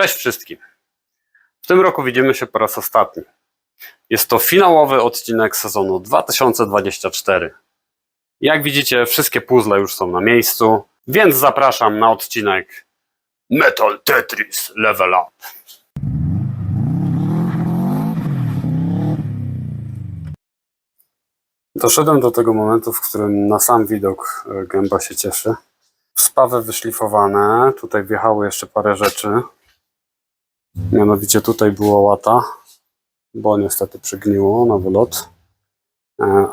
Cześć wszystkim. W tym roku widzimy się po raz ostatni. Jest to finałowy odcinek sezonu 2024. Jak widzicie, wszystkie puzzle już są na miejscu, więc zapraszam na odcinek Metal Tetris Level Up. Doszedłem do tego momentu, w którym na sam widok gęba się cieszy. Spawy wyszlifowane, tutaj wjechało jeszcze parę rzeczy. Mianowicie tutaj było łata, bo niestety przygniło na wylot.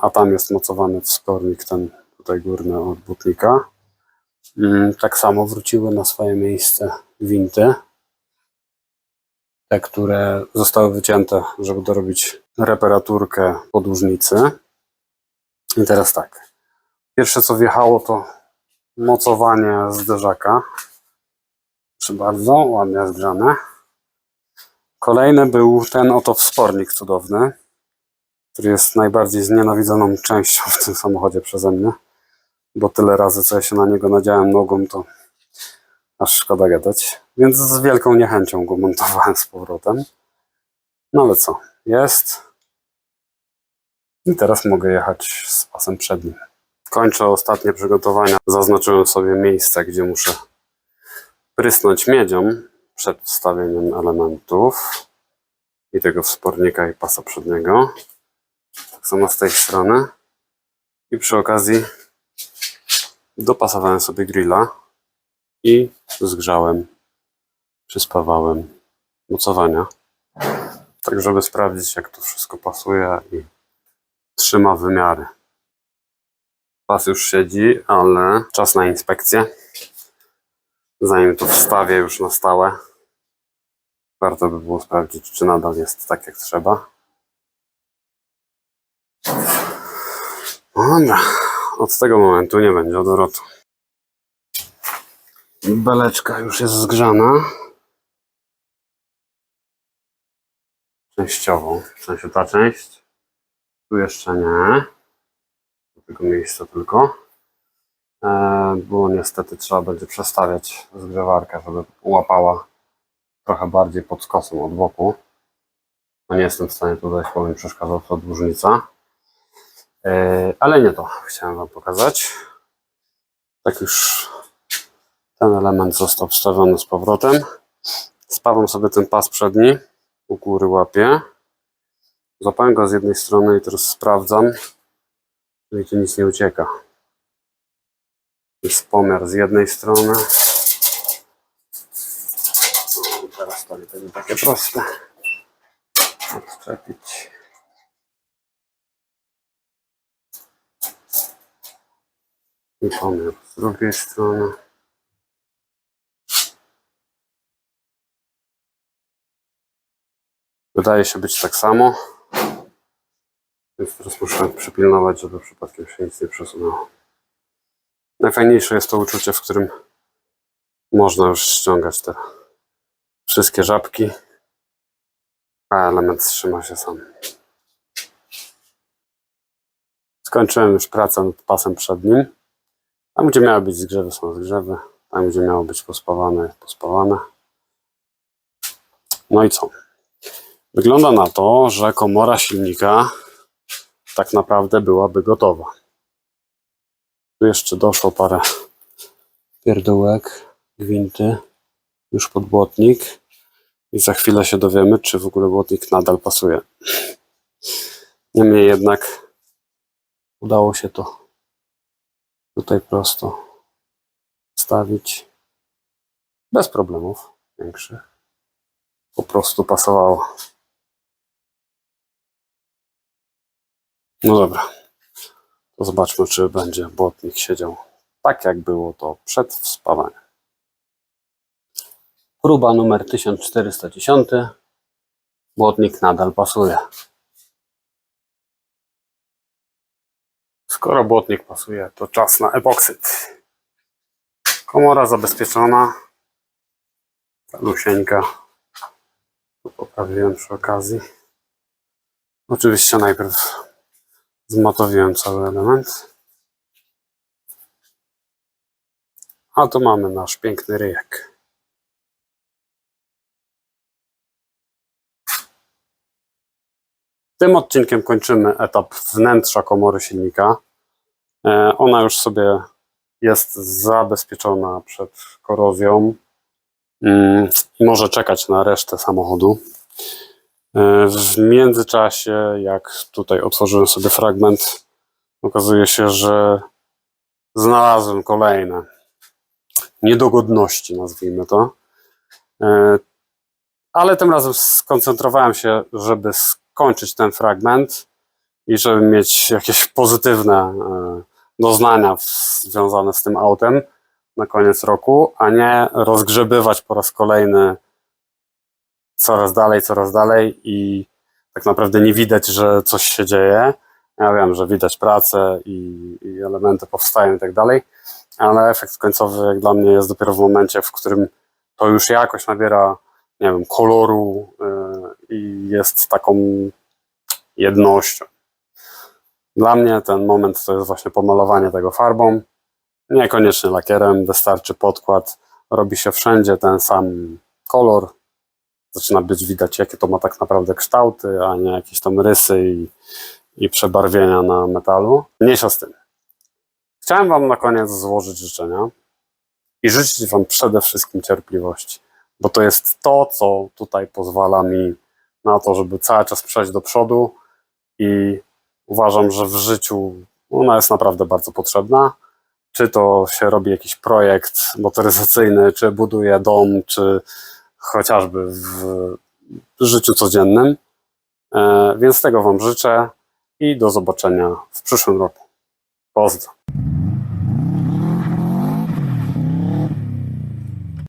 A tam jest mocowany wspornik, ten tutaj górny od butnika. Tak samo wróciły na swoje miejsce gwinty. Te, które zostały wycięte, żeby dorobić reparaturkę podłużnicy. I teraz tak. Pierwsze co wjechało to mocowanie zderzaka. Proszę bardzo, ładnie zgrzane. Kolejny był ten oto wspornik cudowny, który jest najbardziej znienawidzoną częścią w tym samochodzie przeze mnie, bo tyle razy co ja się na niego nadziałem nogą, to aż szkoda gadać, więc z wielką niechęcią go montowałem z powrotem. No ale co, jest i teraz mogę jechać z pasem przednim. Kończę ostatnie przygotowania, zaznaczyłem sobie miejsce, gdzie muszę prysnąć miedzią przed wstawieniem elementów i tego wspornika i pasa przedniego. Tak samo z tej strony. I przy okazji dopasowałem sobie grilla i zgrzałem, przyspawałem mocowania. Tak żeby sprawdzić, jak to wszystko pasuje i trzyma wymiary. Pas już siedzi, ale czas na inspekcję. Zanim to wstawię już na stałe, warto by było sprawdzić, czy nadal jest tak jak trzeba. Dobra, od tego momentu nie będzie odwrotu. Beleczka już jest zgrzana. Częściowo, w sensie ta część. Tu jeszcze nie. Do tego miejsca tylko. Bo niestety trzeba będzie przestawiać zgrzewarkę, żeby łapała trochę bardziej pod skosem od boku. No nie jestem w stanie tutaj, powiem, przeszkadzać podłużnica. Ale nie to chciałem wam pokazać. Tak już ten element został wstawiony z powrotem. Spawam sobie ten pas przedni, u góry łapię. Złapałem go z jednej strony i teraz sprawdzam, czy tu nic nie ucieka. Jest pomiar z jednej strony. Teraz to nie będzie takie proste. Odczepić. I pomiar z drugiej strony. Wydaje się być tak samo. Więc teraz muszę przypilnować, żeby przypadkiem się nic nie przesunęło. Najfajniejsze jest to uczucie, w którym można już ściągać te wszystkie żabki, a element trzyma się sam. Skończyłem już pracę nad pasem przednim. Tam gdzie miały być zgrzewy są zgrzewy, tam gdzie miało być pospawane jest pospawane. No i co? Wygląda na to, że komora silnika tak naprawdę byłaby gotowa. Tu jeszcze doszło parę pierdółek, gwinty, już pod błotnik i za chwilę się dowiemy, czy w ogóle błotnik nadal pasuje. Niemniej jednak udało się to tutaj prosto stawić bez problemów większych. Po prostu pasowało. No dobra, to zobaczmy, czy będzie błotnik siedział tak, jak było to przed wspawaniem. Próba numer 1410. Błotnik nadal pasuje. Skoro błotnik pasuje, to czas na epoksyd. Komora zabezpieczona. Lusieńka. Tu poprawiłem przy okazji. Oczywiście najpierw zmatowiłem cały element. A tu mamy nasz piękny ryjek. Tym odcinkiem kończymy etap wnętrza komory silnika. Ona już sobie jest zabezpieczona przed korozją i może czekać na resztę samochodu. W międzyczasie, jak tutaj otworzyłem sobie fragment, okazuje się, że znalazłem kolejne niedogodności, nazwijmy to. Ale tym razem skoncentrowałem się, żeby skończyć ten fragment i żeby mieć jakieś pozytywne doznania związane z tym autem na koniec roku, a nie rozgrzebywać po raz kolejny coraz dalej i tak naprawdę nie widać, że coś się dzieje. Ja wiem, że widać pracę i elementy powstają i tak dalej, ale efekt końcowy jak dla mnie jest dopiero w momencie, w którym to już jakoś nabiera, nie wiem, koloru i jest taką jednością. Dla mnie ten moment to jest właśnie pomalowanie tego farbą, niekoniecznie lakierem, wystarczy podkład, robi się wszędzie ten sam kolor, zaczyna być widać, jakie to ma tak naprawdę kształty, a nie jakieś tam rysy i przebarwienia na metalu. Mniejsza z tym. Chciałem Wam na koniec złożyć życzenia i życzyć Wam przede wszystkim cierpliwości, bo to jest to, co tutaj pozwala mi na to, żeby cały czas przejść do przodu i uważam, że w życiu ona jest naprawdę bardzo potrzebna. Czy to się robi jakiś projekt motoryzacyjny, czy buduje dom, czy chociażby w życiu codziennym. Więc tego Wam życzę i do zobaczenia w przyszłym roku. Pozdro.